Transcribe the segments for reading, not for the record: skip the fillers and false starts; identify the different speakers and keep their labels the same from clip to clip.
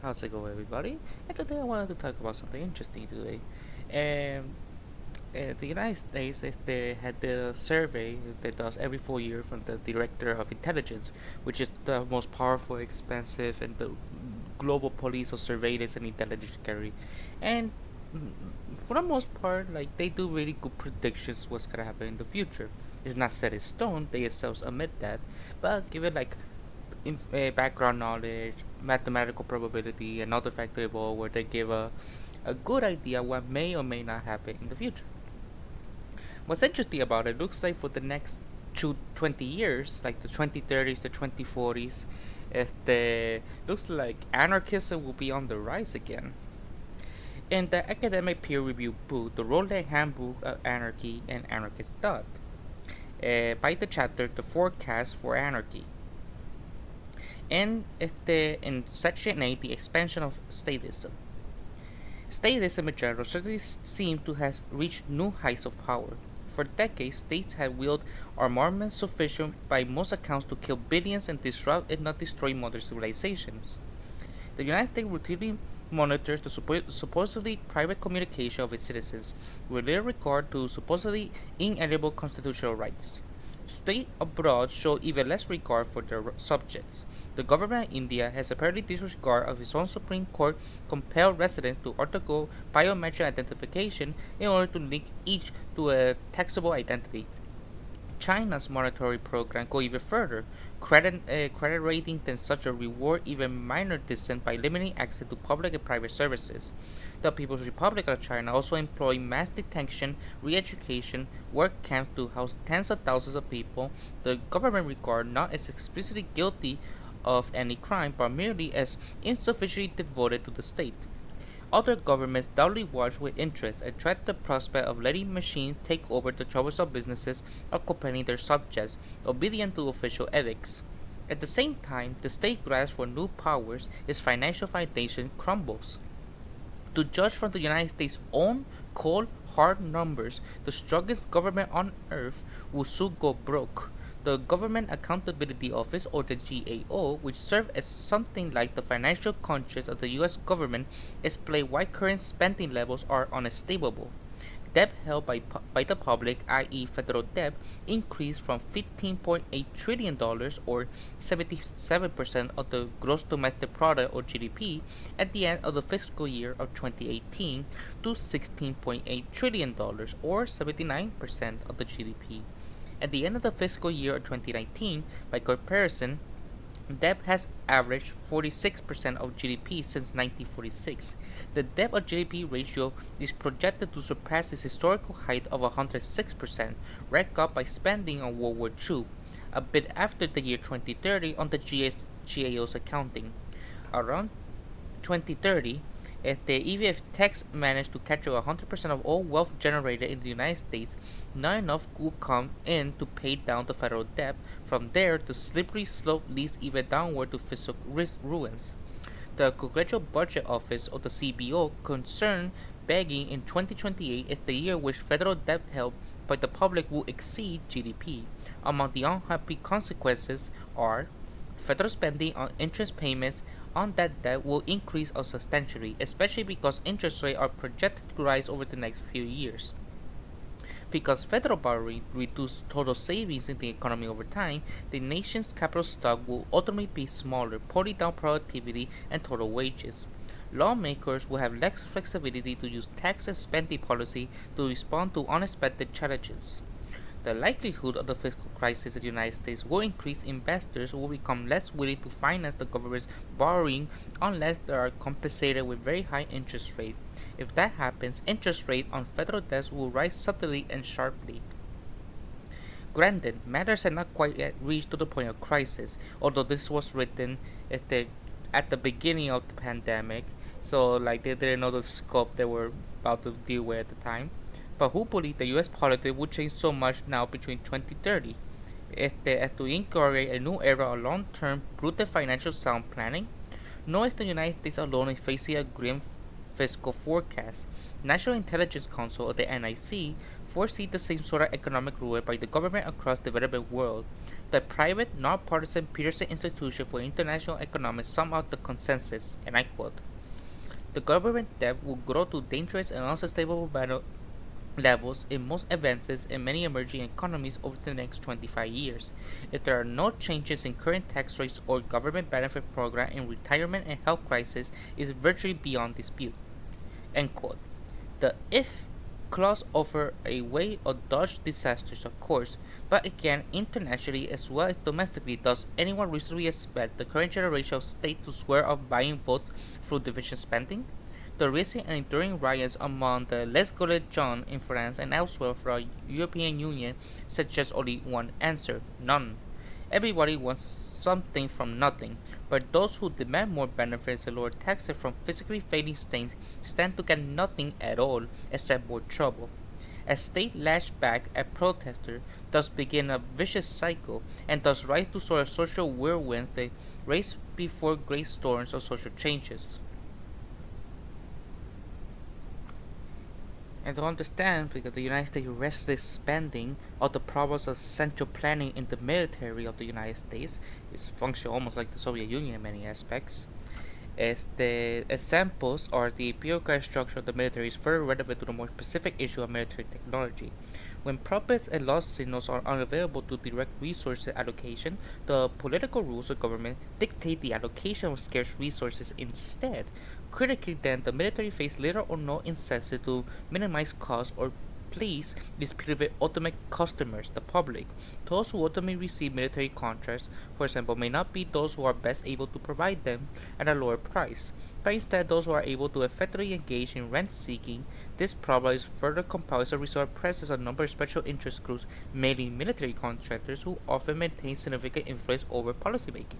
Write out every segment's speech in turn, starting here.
Speaker 1: How's it going, everybody? And today I wanted to talk about something interesting today. Um, the United States they had the survey that does every 4 years from the Director of Intelligence, which is the most powerful, expensive, and the global police of surveillance and intelligence carry. And mm, for the most part, like they do really good predictions what's gonna happen in the future. It's not set in stone; they themselves admit that, but give it like background knowledge, mathematical probability, and other factor involved where they give a good idea what may or may not happen in the future. What's interesting about it looks like for the next 20 years, like the 2030s, the 2040s, the looks like anarchism will be on the rise again. In the academic peer review book, the Routledge Handbook of Anarchy and Anarchist Thought, by the chapter The Forecast for Anarchy. And in Section 8, the expansion of statism. Statism in general certainly seems to have reached new heights of power. For decades, states had wielded armaments sufficient by most accounts to kill billions and disrupt if not destroy modern civilizations. The United States routinely monitors the supposedly private communication of its citizens with little regard to supposedly inalienable constitutional rights. States abroad show even less regard for their subjects. The government of India has apparently disregard of its own Supreme Court compelled residents to undergo biometric identification in order to link each to a taxable identity. China's monetary program go even further, credit ratings than such a reward even minor dissent by limiting access to public and private services. The People's Republic of China also employ mass detention, re-education, work camps to house tens of thousands of people the government regard not as explicitly guilty of any crime but merely as insufficiently devoted to the state. Other governments doubly watch with interest and dread the prospect of letting machines take over the troublesome businesses of accompanying their subjects, obedient to official edicts. At the same time, the state grasp for new powers, its financial foundation crumbles. To judge from the United States' own cold, hard numbers, the strongest government on earth will soon go broke. The Government Accountability Office, or the GAO, which serves as something like the financial conscience of the US government, explain why current spending levels are unstable. Debt held by the public, i.e., federal debt, increased from $15.8 trillion or 77% of the gross domestic product or GDP at the end of the fiscal year of 2018 to $16.8 trillion or 79% of the GDP. At the end of the fiscal year of 2019, by comparison, debt has averaged 46% of GDP since 1946. The debt of GDP ratio is projected to surpass its historical height of 106%, racked up by spending on World War II, a bit after the year 2030 on the GAO's accounting. Around 2030, even if tax managed to capture 100% of all wealth generated in the United States, not enough will come in to pay down the federal debt. From there, the slippery slope leads even downward to fiscal ruins. The Congressional Budget Office, or the CBO, concerned begging in 2028 is the year which federal debt held by the public will exceed GDP. Among the unhappy consequences are federal spending on interest payments on that debt will increase substantially, especially because interest rates are projected to rise over the next few years. Because federal borrowing reduces total savings in the economy over time, the nation's capital stock will ultimately be smaller, pulling down productivity and total wages. Lawmakers will have less flexibility to use tax and spending policy to respond to unexpected challenges. The likelihood of the fiscal crisis in the United States will increase. Investors will become less willing to finance the government's borrowing unless they are compensated with very high interest rates. If that happens, interest rates on federal debts will rise suddenly and sharply. Granted, matters had not quite yet reached to the point of crisis, although this was written at the beginning of the pandemic, so like they didn't know the scope they were about to deal with at the time. But who believed the US politics would change so much now between 2030? As to incorporate a new era of long-term, brutal financial sound planning? Nor is the United States alone in facing a grim fiscal forecast. National Intelligence Council, or the NIC, foresee the same sort of economic ruin by the government across the developing world. The private, nonpartisan Peterson Institution for International Economics summed up the consensus, and I quote, "The government debt will grow to dangerous and unsustainable levels in most advances in many emerging economies over the next 25 years. If there are no changes in current tax rates or government benefit program in retirement and health crisis is virtually beyond dispute." End quote. The if clause offer a way of dodge disasters, of course, but again, internationally as well as domestically, does anyone reasonably expect the current generation of state to swear off buying votes through division spending? The recent and enduring riots among the Les Gilets Jaunes in France and elsewhere throughout the European Union suggest only one answer: none. Everybody wants something from nothing, but those who demand more benefits and lower taxes from physically failing states stand to get nothing at all except more trouble. As state lash back at protesters, thus begin a vicious cycle, and thus rise to sort of social whirlwinds that race before great storms of social changes. And to understand, because the United States restless spending of the problems of central planning in the military of the United States is function almost like the Soviet Union in many aspects. As the examples are the bureaucratic structure of the military is further relevant to the more specific issue of military technology. When profits and loss signals are unavailable to direct resource allocation, the political rules of government dictate the allocation of scarce resources instead. Critically, then, the military face little or no incentive to minimize costs or please dispute with ultimate customers, the public. Those who ultimately receive military contracts, for example, may not be those who are best able to provide them at a lower price, but instead those who are able to effectively engage in rent seeking. This problem is further compiled as a result of presence of a number of special interest groups, mainly military contractors, who often maintain significant influence over policymaking.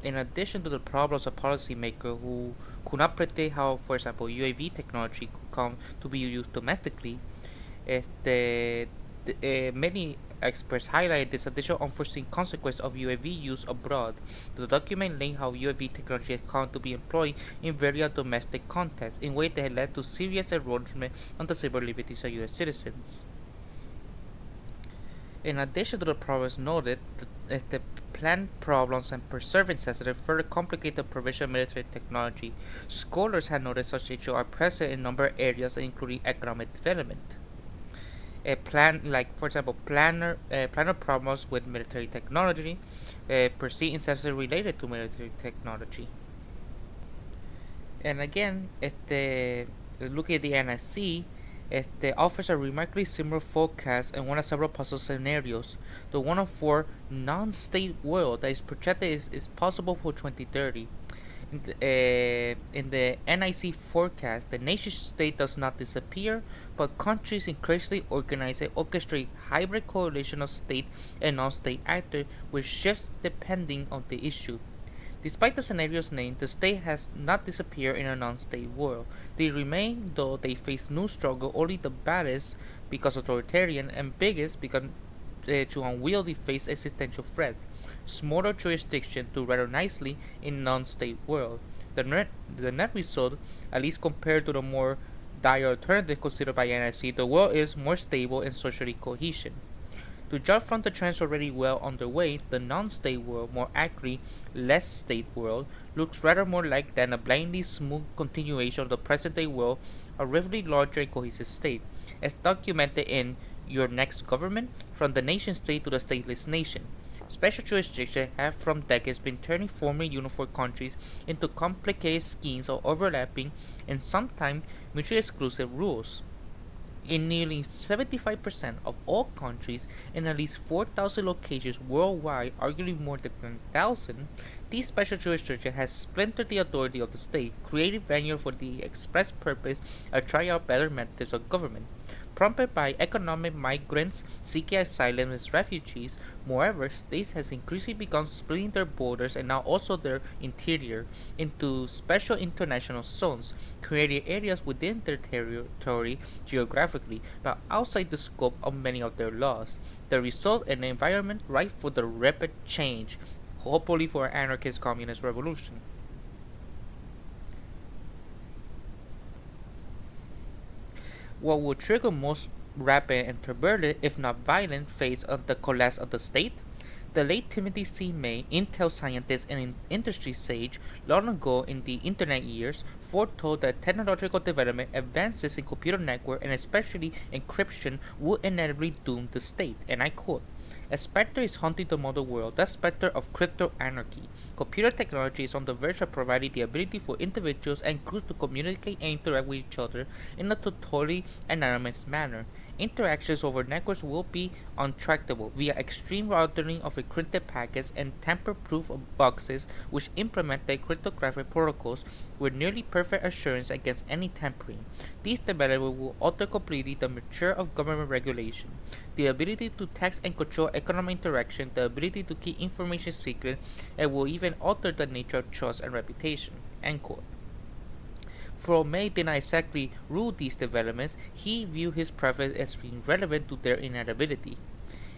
Speaker 1: In addition to the problems of policymakers who could not predict how, for example, UAV technology could come to be used domestically, many experts highlight this additional unforeseen consequence of UAV use abroad. The document linked how UAV technology has come to be employed in various domestic contexts in ways that had led to serious erosion of the civil liberties of U.S. citizens. In addition to the problems noted, the planned problems and perseverance that further complicate the provision of military technology. Scholars have noted such issues are present in a number of areas, including economic development. A plan, like for example, planner problems with military technology, perceived incentives related to military technology. And again, looking at the NSC, it offers a remarkably similar forecast and one of several possible scenarios. The one of four non-state world that is projected is possible for 2030. In the NIC forecast, the nation state does not disappear, but countries increasingly organize and orchestrate hybrid coalition of state and non-state actors, which shifts depending on the issue. Despite the scenario's name, the state has not disappeared in a non-state world. They remain, though they face new struggle, only the baddest because authoritarian and biggest because to unwieldy face existential threat. Smaller jurisdiction do rather nicely in non-state world. The net result, at least compared to the more dire alternative considered by NIC, the world is more stable and socially cohesion. To judge from the trends already well underway, the non-state world, more accurately, less state world, looks rather more like than a blindly smooth continuation of the present-day world, a relatively larger and cohesive state, as documented in Your Next Government, From the Nation-State to the Stateless Nation. Special jurisdictions have from decades been turning formerly uniform countries into complicated schemes of overlapping and sometimes mutually exclusive rules. In nearly 75% of all countries in at least 4,000 locations worldwide, arguably more than 10,000, these special jurisdictions have splintered the authority of the state, creating venue for the express purpose of trying out better methods of government. Prompted by economic migrants seeking asylum as refugees, moreover, states has increasingly begun splitting their borders and now also their interior into special international zones, creating areas within their territory geographically, but outside the scope of many of their laws. The result an environment ripe for the rapid change, hopefully for an anarchist communist revolution. What will trigger most rapid and turbulent, if not violent, phase of the collapse of the state? The late Timothy C. May, Intel scientist and industry sage, long ago in the Internet years, foretold that technological development, advances in computer network, and especially encryption would inevitably doom the state. And I quote, "A specter is haunting the modern world, the specter of crypto anarchy. Computer technology is on the verge of providing the ability for individuals and groups to communicate and interact with each other in a totally anonymous manner. Interactions over networks will be untractable via extreme routing of encrypted packets and tamper-proof boxes which implement the cryptographic protocols with nearly perfect assurance against any tampering. These developments will alter completely the nature of government regulation, the ability to tax and control economic interaction, the ability to keep information secret, and will even alter the nature of trust and reputation." End quote. For May did not exactly rule these developments, he viewed his preference as being relevant to their inevitability.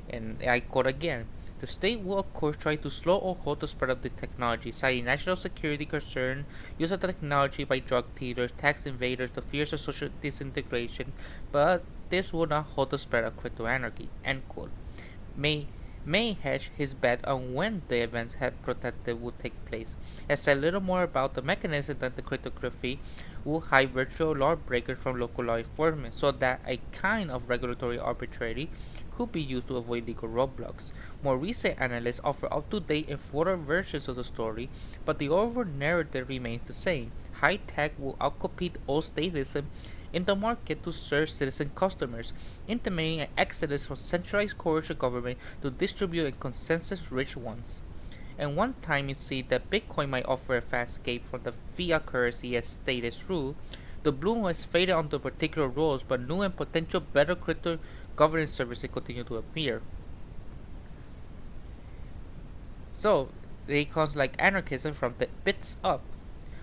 Speaker 1: And I quote again, "The state will of course try to slow or halt the spread of this technology, citing national security concern, use of the technology by drug dealers, tax invaders, the fears of social disintegration, but this will not halt the spread of crypto anarchy." End quote. May May hedged his bet on when the events had protected would take place, and said little more about the mechanism that the cryptography would hide virtual lawbreakers from local law enforcement, so that a kind of regulatory arbitrary could be used to avoid legal roadblocks. More recent analysts offer up-to-date and fuller versions of the story, but the overall narrative remains the same. High tech will outcompete old statism in the market to serve citizen customers, intimating an exodus from centralized coercion government to distributed consensus-rich ones. And one time it seemed that Bitcoin might offer a fast escape from the fiat currency as status rule, the bloom has faded onto particular roles, but new and potential better crypto governance services continue to appear. So, they comes like anarchism from the bits up.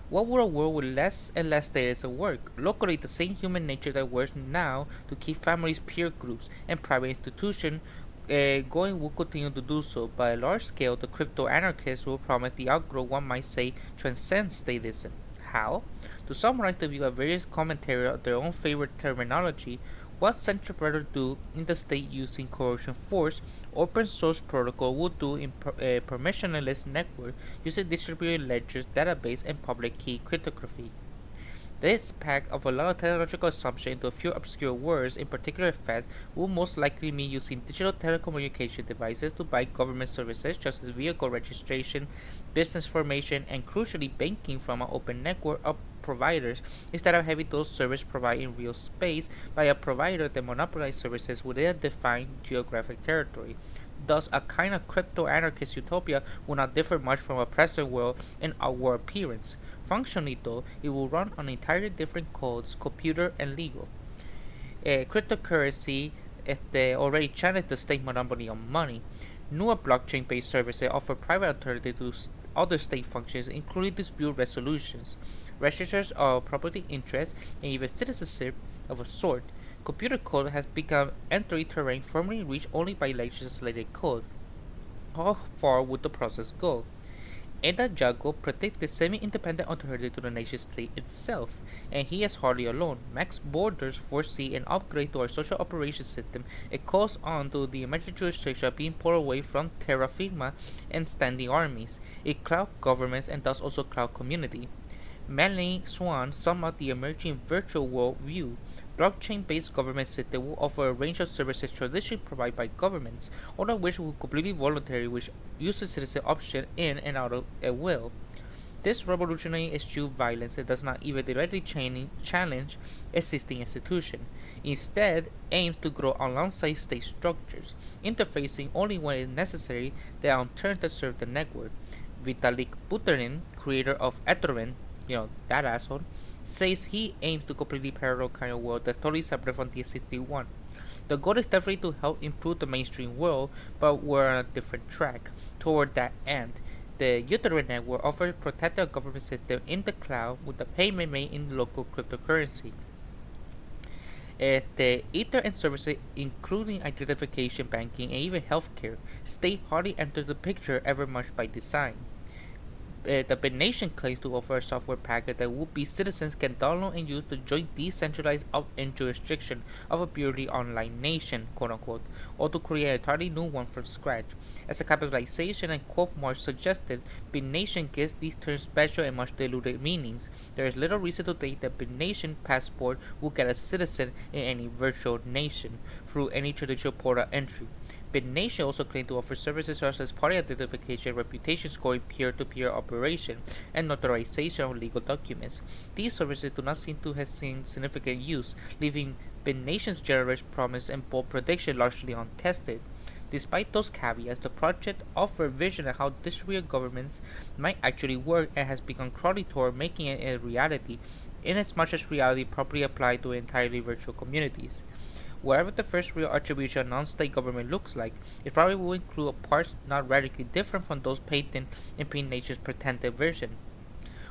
Speaker 1: What would a world with less and less status work? Locally, the same human nature that works now to keep families, peer groups, and private institutions going will continue to do so. By a large scale, the crypto anarchists will promise the outgrowth, one might say, transcends statism. How? To summarize the view of various commentators of their own favorite terminology, what central predator do in the state using coercion force, open source protocol would do in a permissionless network using distributed ledgers, database, and public key cryptography. This pack of a lot of technological assumption into a few obscure words, in particular fact, will most likely mean using digital telecommunication devices to buy government services such as vehicle registration, business formation, and crucially banking from an open network of providers instead of having those services provided in real space by a provider that monopolizes services within a defined geographic territory. Thus, a kind of crypto-anarchist utopia will not differ much from a present world in outward appearance. Functionally, though, it will run on entirely different codes, computer and legal. Cryptocurrency already challenged the state monopoly on money. Newer blockchain-based services offer private alternatives to other state functions, including dispute resolutions, registers of property interests, and even citizenship of a sort. Computer code has become entry terrain formerly reached only by legislated code. How far would the process go? Eda Jago predicted semi-independent alternative to the nation state itself, and he is hardly alone. Max Borders foresee an upgrade to our social operations system. It calls on to the emergent jurisdiction being pulled away from terra firma and standing armies, a cloud governments and thus also cloud community. Melanie Swan summed up the emerging virtual world view. Blockchain-based government system will offer a range of services traditionally provided by governments, all of which will be completely voluntary, which uses citizen option in and out of at will. This revolutionary eschews violence and does not even directly challenge existing institutions. Instead, aims to grow alongside state structures, interfacing only when it is necessary that on turn to serve the network. Vitalik Buterin, creator of Ethereum, that asshole, says he aims to completely parallel kind of world that's totally separate from the existing one. The goal is definitely to help improve the mainstream world, but we're on a different track. Toward that end, the Ethereum network offers protected government system in the cloud with the payment made in local cryptocurrency. The Ether and services, including identification, banking, and even healthcare, state hardly enter the picture ever much by design. The BitNation claims to offer a software package that would-be citizens can download and use to join decentralized out-and jurisdiction of a purely online nation, quote unquote, or to create an entirely new one from scratch. As a capitalization and quote mark suggested, BitNation gives these terms special and much diluted meanings. There is little reason to think that BitNation passport will get a citizen in any virtual nation through any traditional portal entry. BitNation also claimed to offer services such as party identification, reputation scoring, peer-to-peer operation, and notarization of legal documents. These services do not seem to have seen significant use, leaving BitNation's generous promise and bold prediction largely untested. Despite those caveats, the project offered vision of how distributed governments might actually work and has begun crawling toward making it a reality, inasmuch as reality properly applied to entirely virtual communities. Wherever the first real attribution of non-state government looks like, it probably will include parts not radically different from those painted in BitNation's pretended version.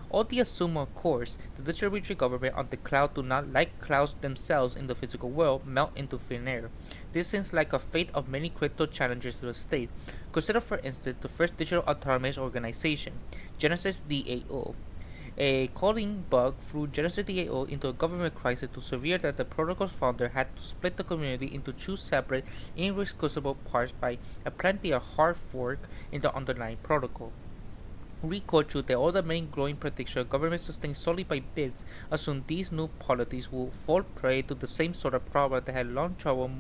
Speaker 1: All the assume, of course, the distributed government on the cloud do not, like clouds themselves in the physical world, melt into thin air. This seems like a fate of many crypto challengers to the state. Consider, for instance, the first digital autonomous organization, Genesis DAO. A coding bug threw Genesis DAO into a government crisis so severe that the protocol's founder had to split the community into two separate, irreconcilable parts by a plenty of hard fork in the underlying protocol. Recall to the other main growing prediction of government sustained solely by bids assumed these new polities will fall prey to the same sort of problem that had long troubled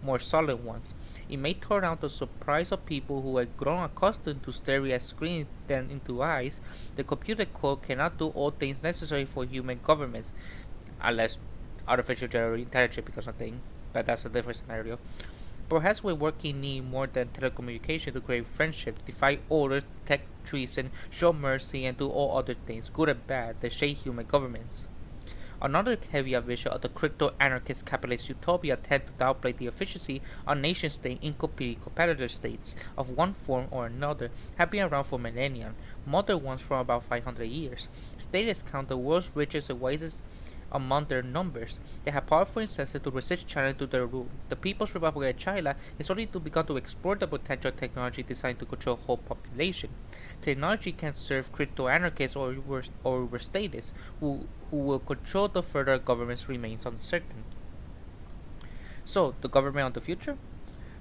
Speaker 1: more solid ones. It may turn out the surprise of people who had grown accustomed to staring at screens than into eyes. The computer code cannot do all things necessary for human governments, unless artificial general intelligence becomes a thing, but that's a different scenario. Perhaps we're working need more than telecommunication to create friendship, defy order, tech treason, show mercy, and do all other things, good and bad, that shape human governments. Another caveat vision of the crypto anarchist capitalist utopia tend to downplay the efficiency of nation state in competing competitor states of one form or another have been around for millennia, modern ones for about 500 years. States count the world's richest and wisest among their numbers. They have powerful incentives to resist China to their rule. The People's Republic of China is only to begin to explore the potential technology designed to control whole population. Technology can serve crypto anarchists or overstatists who will control the further governments remains uncertain. So, the government of the future?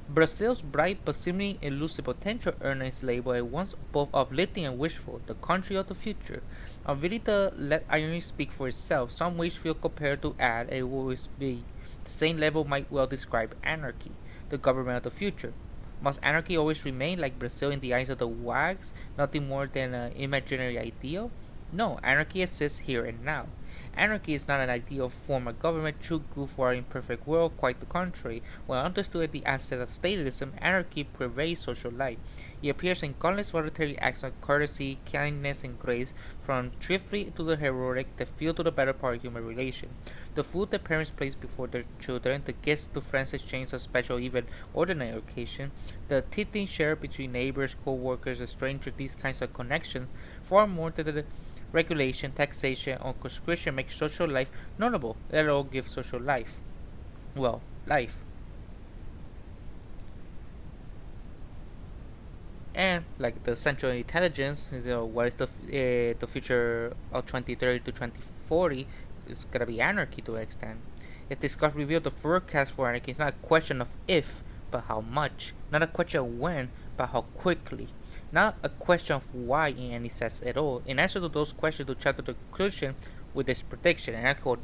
Speaker 1: Brazil's bright but seemingly elusive potential earned its label at once both uplifting and wishful, the country of the future. Ability to let irony speak for itself, some which feel compared to add it will always be. The same level might well describe anarchy, the government of the future. Must anarchy always remain like Brazil in the eyes of the wags, nothing more than an imaginary ideal? No, anarchy exists here and now. Anarchy is not an ideal form of government too good for our imperfect world, quite the contrary. When understood at the outset of statism, anarchy pervades social life. It appears in countless voluntary acts of courtesy, kindness, and grace, from thriftly to the heroic that feel to the better part of human relation. The food that parents place before their children, the gifts to friends exchanged on special, even ordinary occasion, the tithing shared between neighbors, co-workers, and strangers, these kinds of connections, far more than the regulation, taxation, or conscription make social life notable. Let all give social life. Well, life. And like the central intelligence, what is the future of 2030 to 2040 is gonna be anarchy to an extent. If this God revealed the forecast for anarchy, it's not a question of if, but how much. Not a question of when, but how quickly. Not a question of why in any sense at all. In answer to those questions, to chapter the conclusion with this prediction, and I quote: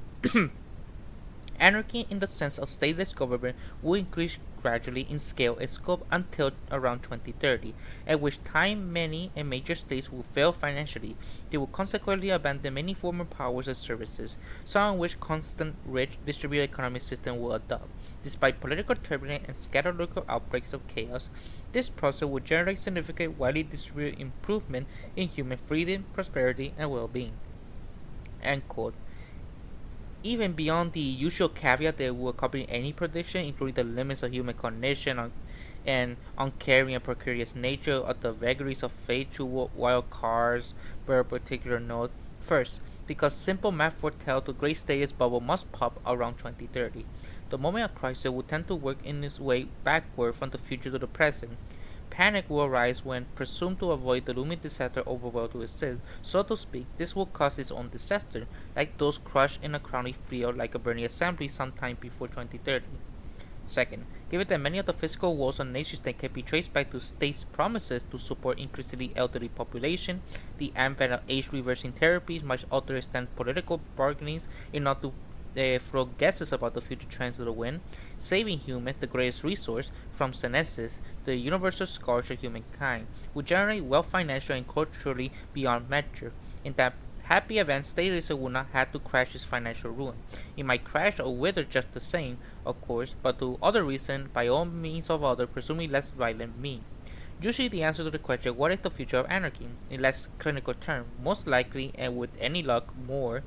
Speaker 1: Anarchy in the sense of stateless government will increase gradually in scale and scope until around 2030, at which time many and major states will fail financially. They will consequently abandon many former powers and services, some of which constant, rich, distributed economic system will adopt. Despite political turbulence and scattered local outbreaks of chaos, this process will generate significant, widely distributed improvement in human freedom, prosperity, and well-being. End quote. Even beyond the usual caveat that will accompany any prediction, including the limits of human cognition and uncaring and precarious nature of the vagaries of fate to wild cards, bear a particular note. First, because simple math foretells the great status bubble must pop around 2030. The moment of crisis will tend to work in its way backward from the future to the present. panic will arise when presumed to avoid the looming disaster overwhelmed to exist. So to speak, this will cause its own disaster, like those crushed in a crowded field like a burning assembly sometime before 2030. Second, given that many of the physical woes on nation state can be traced back to states' promises to support increasingly elderly population, the advent of age-reversing therapies might alter extend political bargainings in order to throw guesses about the future trends of the wind, saving humans, the greatest resource, from senescence, the universal scourge of humankind, would generate wealth financially and culturally beyond measure. In that happy event, statism would not have to crash its financial ruin. It might crash or wither just the same, of course, but to other reason, by all means of other, presumably less violent means. Usually the answer to the question, what is the future of anarchy? In less clinical term, most likely, and with any luck, more.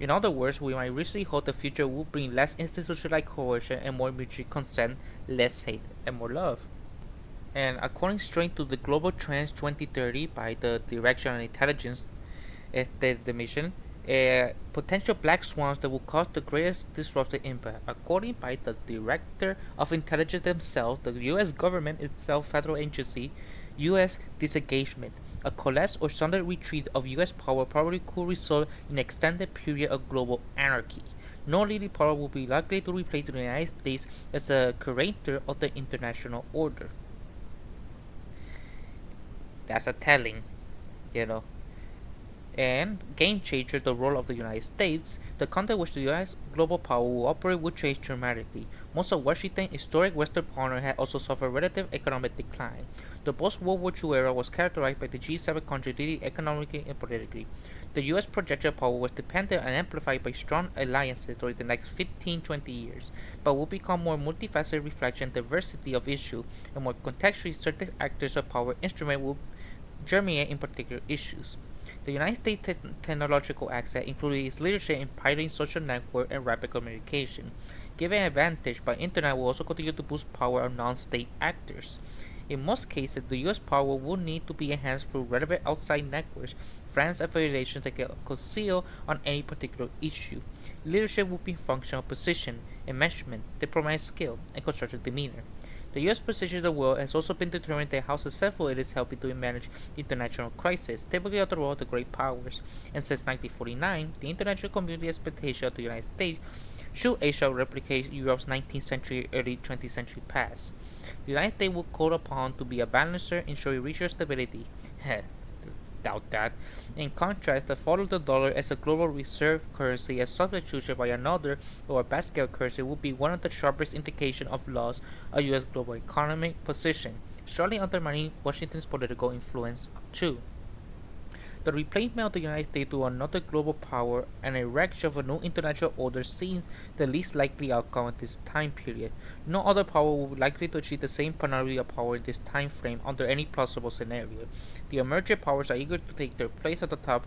Speaker 1: In other words, we might reasonably hope the future will bring less institutionalized coercion and more mutual consent, less hate, and more love. And according straight to the Global Trends 2030 by the Direction of Intelligence the mission, potential black swans that will cause the greatest disruptive impact. According by the Director of Intelligence themselves, the U.S. government itself, federal agency, U.S. disengagement. A collapse or sudden retreat of U.S. power probably could result in an extended period of global anarchy. No leading power will be likely to replace the United States as the curator of the international order. That's a telling, you know. And game changer, the role of the United States, the context which the U.S. global power will operate will change dramatically. Most of Washington's historic Western partner had also suffered relative economic decline. The post-World War II era was characterized by the G7 countries leading economically and politically. The U.S. projected power was dependent and amplified by strong alliances during the next 15-20 years, but will become more multifaceted reflection diversity of issue and more contextually certain actors of power instrument will germinate in particular issues. The United States technological access included its leadership in pioneering social network and rapid communication. Given advantage by internet will also continue to boost power of non-state actors. In most cases, the U.S. power will need to be enhanced through relevant outside networks, friends, affiliations that can conceal on any particular issue. Leadership will be function of position, enmeshment, diplomatic skill, and constructive demeanor. The U.S. position in the world has also been determined by how successful it is helping to manage international crises, typically of the role of the great powers. And since 1949, the international community expectation of the United States should Asia replicate Europe's 19th century, early 20th century past. The United States will called upon to be a balancer, ensuring regional stability. Doubt that. In contrast, the fall of the dollar as a global reserve currency as substitution by another or a basket currency would be one of the sharpest indications of loss of U.S. global economic position, strongly undermining Washington's political influence too. The replacement of the United States to another global power and erection of a new international order seems the least likely outcome at this time period. No other power will be likely to achieve the same panoply of power in this time frame under any plausible scenario. The emerging powers are eager to take their place at the top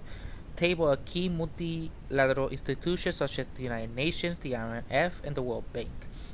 Speaker 1: table of key multilateral institutions such as the United Nations, the IMF, and the World Bank.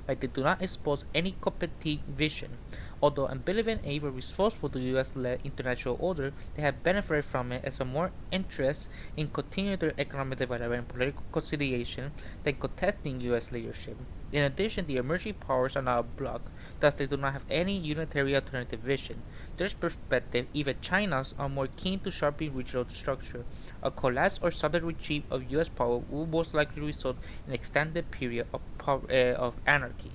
Speaker 1: But they do not expose any competing vision. Although ambivalent and even resourceful to the US-led international order, they have benefited from it as a more interest in continuing their economic development and political conciliation than contesting US leadership. In addition, the emerging powers are not a bloc, thus they do not have any unitary alternative vision. Their perspective, even China's, are more keen to sharpen regional structure. A collapse or sudden retreat of US power will most likely result in an extended period of anarchy.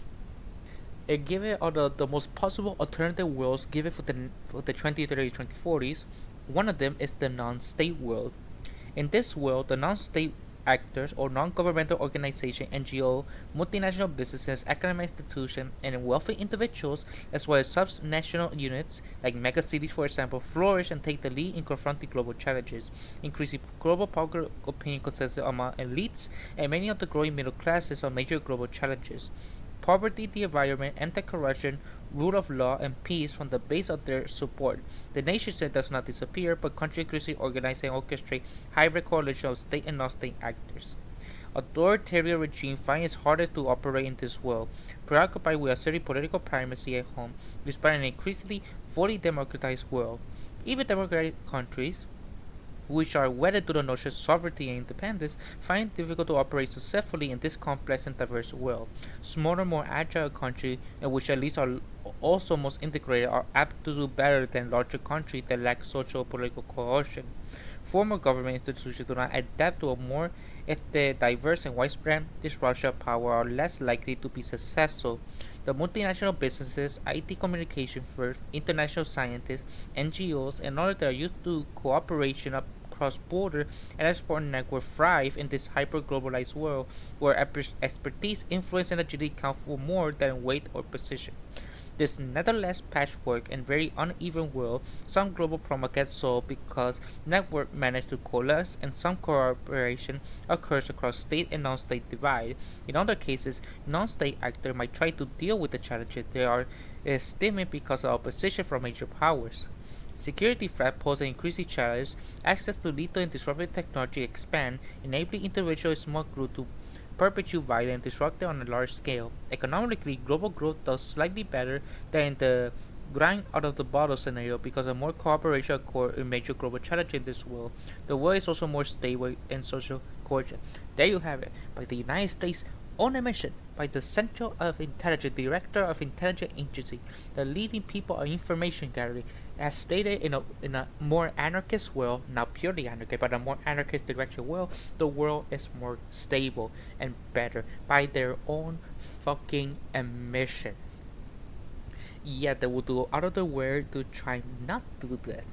Speaker 1: Given all the most possible alternative worlds given for the 2030s 2040s, one of them is the non-state world. In this world, the non-state actors or non-governmental organizations, NGO, multinational businesses, academic institutions, and wealthy individuals, as well as subnational units like megacities, for example, flourish and take the lead in confronting global challenges, increasing global public opinion consensus among elites and many of the growing middle classes on major global challenges. Poverty, the environment, anti-corruption, rule of law, and peace from the base of their support. The nation state does not disappear, but countries increasingly organize and orchestrate hybrid coalition of state and non-state actors. Authoritarian regime find it hardest to operate in this world, preoccupied with asserting political primacy at home, despite an increasingly fully democratized world. Even democratic countries which are wedded to the notion of sovereignty and independence, find it difficult to operate successfully in this complex and diverse world. Smaller, more agile countries, which at least are also most integrated, are apt to do better than larger countries that lack social political cohesion. Former government institutions do not adapt to a more diverse and widespread disruption of power are less likely to be successful. The multinational businesses, IT communication firms, international scientists, NGOs, and others that are used to cooperation across border and export network thrive in this hyper-globalized world where expertise, influence, and agility count for more than weight or precision. This nevertheless patchwork and very uneven world, some global problems get solved because network manage to coalesce and some cooperation occurs across state and non-state divide. In other cases, non-state actors might try to deal with the challenges they are stemming because of opposition from major powers. Security threat pose an increasing challenge. Access to lethal and disruptive technology expand, enabling individual and small groups to perpetuate violence and disrupt it on a large scale. Economically, global growth does slightly better than in the grind out of the bottle scenario because of more cooperation occurs in major global challenges in this world. The world is also more stable and social cohesion. There you have it, by the United States on a mission by the Central of Intelligence Director of Intelligence Agency, the leading people of information gathering, as stated in a more anarchist world, not purely anarchist, but a more anarchist direction world, the world is more stable and better by their own fucking admission. Yet they will do out of their way to try not to do that.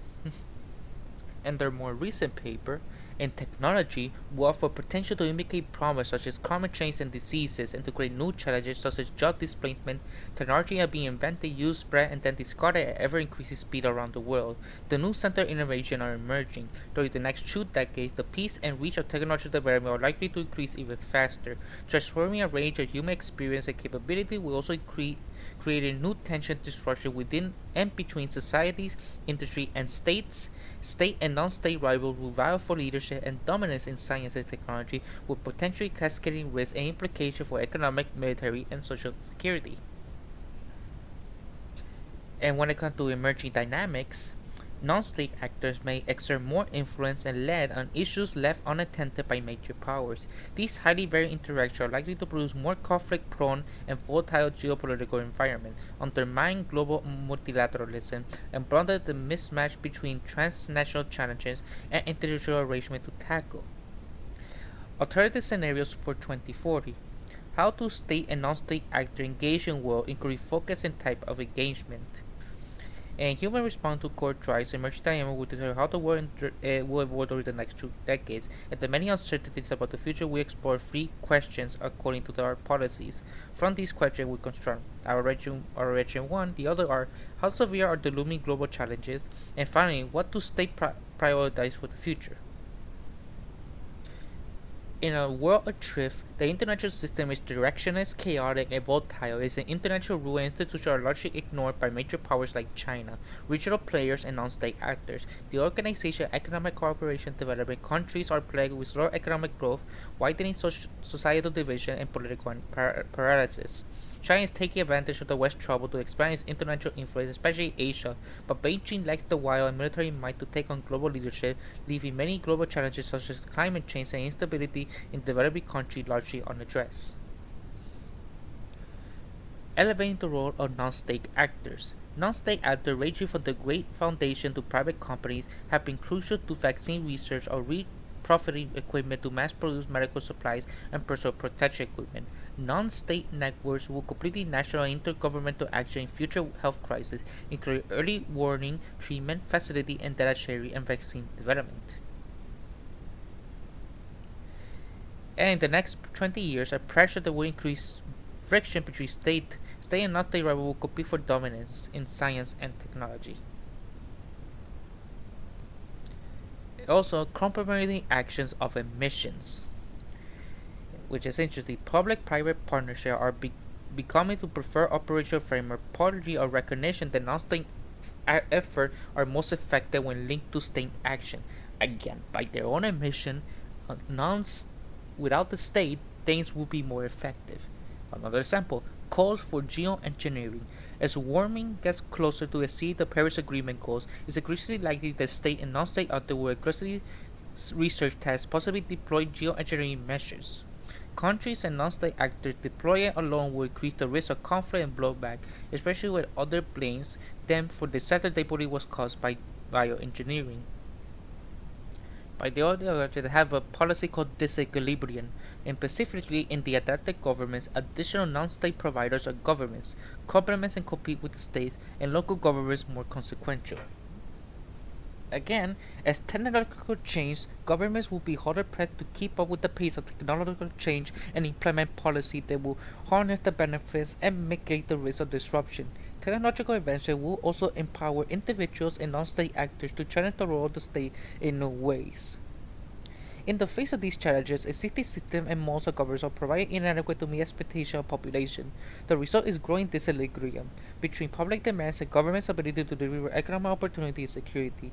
Speaker 1: In their more recent paper, in technology, will offer potential to indicate problems such as climate change and diseases and to create new challenges such as job displacement. Technology are being invented, used, spread, and then discarded at ever increasing speed around the world. The new center innovation are emerging. During the next 2 decades, the pace and reach of technological development are likely to increase even faster. Transforming a range of human experience and capability will also creating new tension and disruption within and between societies, industry, and states. State and non-state rivals will vie for leadership and dominance in science and technology, with potentially cascading risks and implications for economic, military, and social security. And when it comes to emerging dynamics, non-state actors may exert more influence and lead on issues left unattended by major powers. These highly varied interactions are likely to produce more conflict-prone and volatile geopolitical environment, undermine global multilateralism, and broaden the mismatch between transnational challenges and individual arrangements to tackle. Alternative scenarios for 2040. How do state and non-state actors engage in world include focus and type of engagement? And human response to core drives emerging dynamic will determine how the world will evolve over the next 2 decades. And the many uncertainties about the future, we explore 3 questions according to our policies. From these questions, we construct our region 1. The other are how severe are the looming global challenges, and finally, what do states prioritize for the future? In a world adrift, the international system is directionless, chaotic, and volatile. It is an international rule and institutions are largely ignored by major powers like China, regional players, and non-state actors. The Organization of Economic Cooperation and Development countries are plagued with slow economic growth, widening societal division, and political paralysis. China is taking advantage of the West's trouble to expand its international influence, especially in Asia, but Beijing lacks the will and military might to take on global leadership, leaving many global challenges such as climate change and instability in developing countries largely unaddressed. Elevating the role of non-state actors. Non-state actors ranging from the Great Foundation to private companies have been crucial to vaccine research or profiting equipment to mass-produce medical supplies and personal protection equipment. Non-state networks will complete national and intergovernmental action in future health crises, including early warning, treatment, facility, and data sharing and vaccine development. And in the next 20 years, a pressure that will increase friction between state and non-state rivals will compete for dominance in science and technology. Also, compromising actions of emissions, which is interesting. Public-private partnerships are becoming to prefer operational framework, partly a recognition that non-state efforts are most effective when linked to state action. Again, by their own admission, non without the state, things will be more effective. Another example, calls for geoengineering. As warming gets closer to exceed the Paris Agreement goals, it's increasingly likely that state and non-state actors will aggressively research tests, possibly deploy geoengineering measures. Countries and non-state actors deploying alone will increase the risk of conflict and blowback, especially when other blames them for the disaster they believe was caused by bioengineering. By the other, they have a policy called disequilibrium, and specifically in the adapted governments, additional non-state providers are governments, complements and compete with the state, and local governments more consequential. Again, as technological change, governments will be harder pressed to keep up with the pace of technological change and implement policy that will harness the benefits and mitigate the risk of disruption. Technological invention will also empower individuals and non-state actors to challenge the role of the state in new ways. In the face of these challenges, existing systems and modes of governance are providing inadequate to meet expectations of population. The result is growing disequilibrium between public demands and government's ability to deliver economic opportunity and security.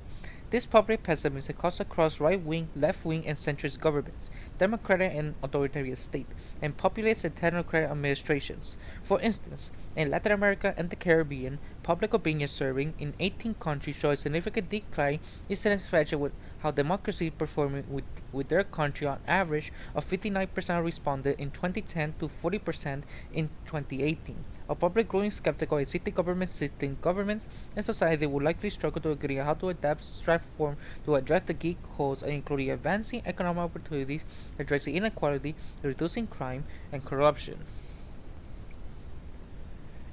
Speaker 1: This public pessimism cuts across right-wing, left-wing, and centrist governments, democratic and authoritarian states, and populist and technocratic administrations. For instance, in Latin America and the Caribbean, public opinion surveying in 18 countries show a significant decline in satisfaction with how democracy is performing with their country on average of 59% responded in 2010 to 40% in 2018. A public growing skeptical existing government system, governments and society will likely struggle to agree on how to adapt, transform to address the key goals, including advancing economic opportunities, addressing inequality, reducing crime and corruption.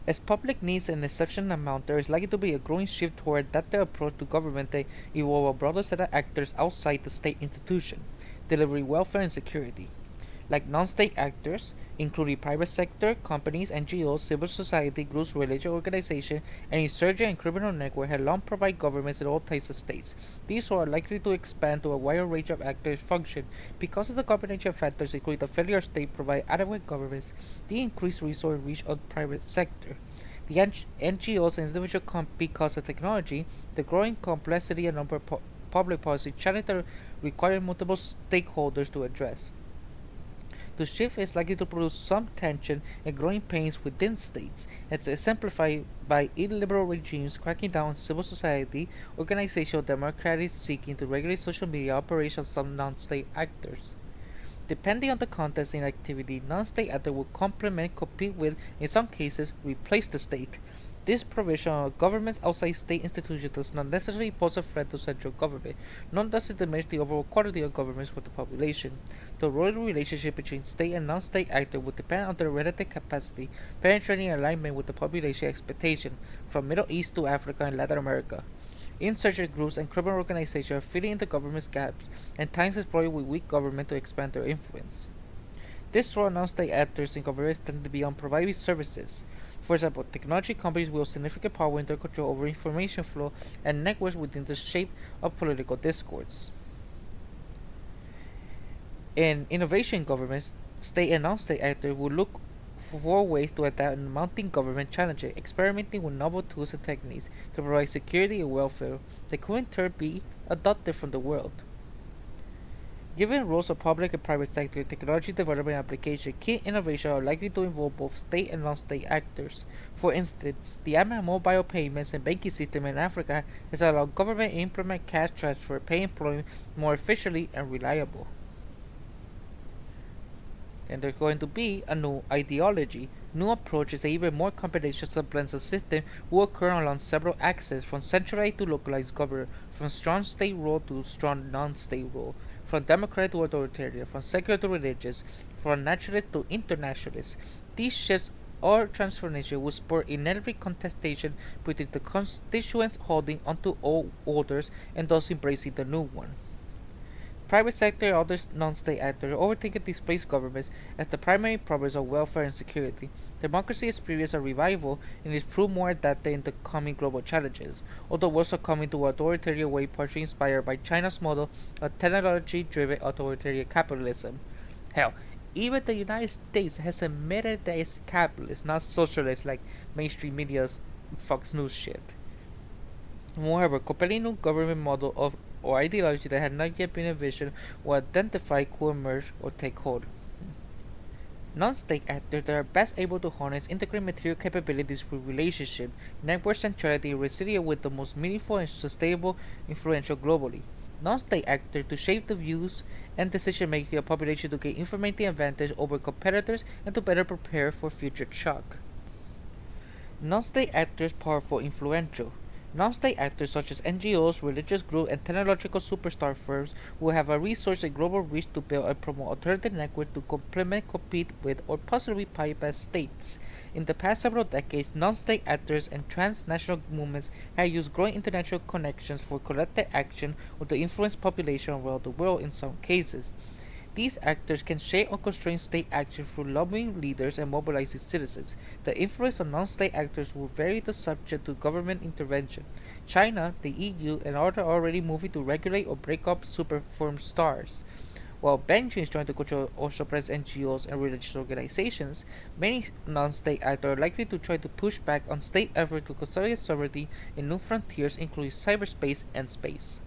Speaker 1: As public needs an exceptional amount, there is likely to be a growing shift toward that the approach to government that involve a broader set of actors outside the state institution, delivering welfare and security. Like non-state actors, including private sector, companies, NGOs, civil society groups, religious organizations, and insurgent and criminal networks have long provided governments in all types of states. These are likely to expand to a wider range of actors' function because of the combination of factors, including the failure of state provide adequate governments, the increased resource reach of the private sector. The NGOs and individual because of technology, the growing complexity and number of public policy challenges that require multiple stakeholders to address. The shift is likely to produce some tension and growing pains within states, as exemplified by illiberal regimes cracking down on civil society, organizational democracies seeking to regulate social media operations of some non-state actors. Depending on the context and activity, non-state actors will complement, compete with, in some cases, replace the state. This provision of governments outside state institutions does not necessarily pose a threat to central government, nor does it diminish the overall quality of governments for the population. The role relationship between state and non-state actors will depend on their relative capacity, penetrating alignment with the population expectation, from Middle East to Africa and Latin America. Insurgent groups and criminal organizations are filling in the government's gaps, and times exploited with weak government to expand their influence. This role non-state actors in governments tend to be on providing services. For example, technology companies wield significant power in their control over information flow and networks within the shape of political discourse. In innovation governments, state and non-state actors will look for ways to adapt and mounting government challenges, experimenting with novel tools and techniques to provide security and welfare that could in turn be adopted from the world. Given roles of public and private sector in technology development and application, key innovations are likely to involve both state and non-state actors. For instance, the mobile payments and banking system in Africa has allowed government to implement cash transfer, pay employment more efficiently and reliable. And there's going to be a new ideology. New approaches and even more combinations of blends of system will occur along several axes, from centralized to localized government, from strong state rule to strong non-state rule, from democratic to authoritarian, from secular to religious, from nationalist to internationalist. These shifts or transformation will spur inevitable contestation between the constituents holding onto old orders and those embracing the new one. Private sector and other non-state actors are overtaking displaced governments as the primary problems of welfare and security. Democracy experienced a revival and is proved more adapted in the coming global challenges, although also coming to an authoritarian way partially inspired by China's model of technology-driven authoritarian capitalism. Hell, even the United States has admitted that it's capitalist, not socialist like mainstream media's Fox News shit. Moreover, compelling new government model of or ideology that had not yet been envisioned or identified could emerge or take hold. Non-state actors that are best able to harness integrate material capabilities with relationship, network centrality, resilient with the most meaningful and sustainable influential globally. Non-state actors to shape the views and decision making of population to gain informative advantage over competitors and to better prepare for future shock. Non-state actors powerful influential. Non-state actors such as NGOs, religious groups, and technological superstar firms will have a resource and global reach to build and promote alternative networks to complement, compete with, or possibly bypass states. In the past several decades, non-state actors and transnational movements have used growing international connections for collective action or to influence population around the world in some cases. These actors can shape or constrain state action through lobbying leaders and mobilizing citizens. The influence of non-state actors will vary the subject to government intervention. China, the EU, and others are already moving to regulate or break up superform stars. While Beijing is trying to control or suppress NGOs and religious organizations, many non-state actors are likely to try to push back on state efforts to consolidate sovereignty in new frontiers, including cyberspace and space.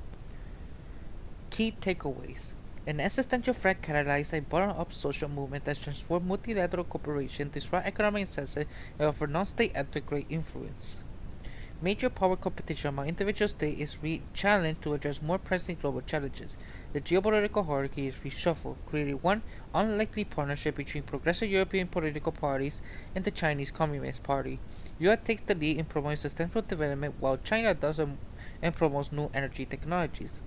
Speaker 1: Key takeaways. An existential threat catalyzed a bottom-up social movement that transformed multilateral cooperation, disrupt economic incentives, and offer non-state actors great influence. Major power competition among individual states is challenged to address more pressing global challenges. The geopolitical hierarchy is reshuffled, creating one unlikely partnership between progressive European political parties and the Chinese Communist Party. Europe takes the lead in promoting sustainable development while China does and promotes new energy technologies.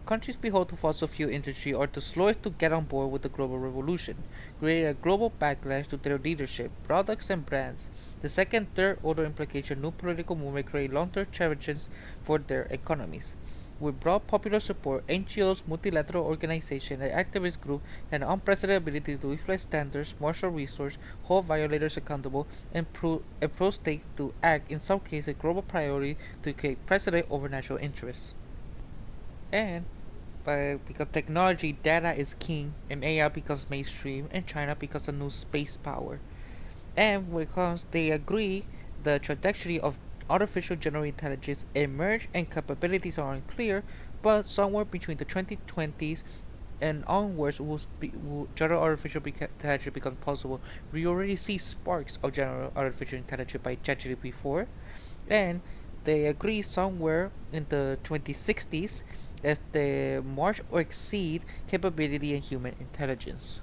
Speaker 1: Countries behold to fossil fuel industry are the slowest to get on board with the global revolution, creating a global backlash to their leadership, products, and brands. The second, third order implication new political movement create long-term challenges for their economies. With broad popular support, NGOs, multilateral organizations, and activist groups have an unprecedented ability to influence standards, marshal resources, hold violators accountable, and pro states to act, in some cases, global priority to create precedent over national interests. And but because technology, data is king, and AI becomes mainstream, and China becomes a new space power. And because they agree the trajectory of artificial general intelligence emerge and capabilities are unclear, but somewhere between the 2020s and onwards will general artificial intelligence become possible. We already see sparks of general artificial intelligence by ChatGPT 4, and they agree somewhere in the 2060s if they match or exceed capability in human intelligence.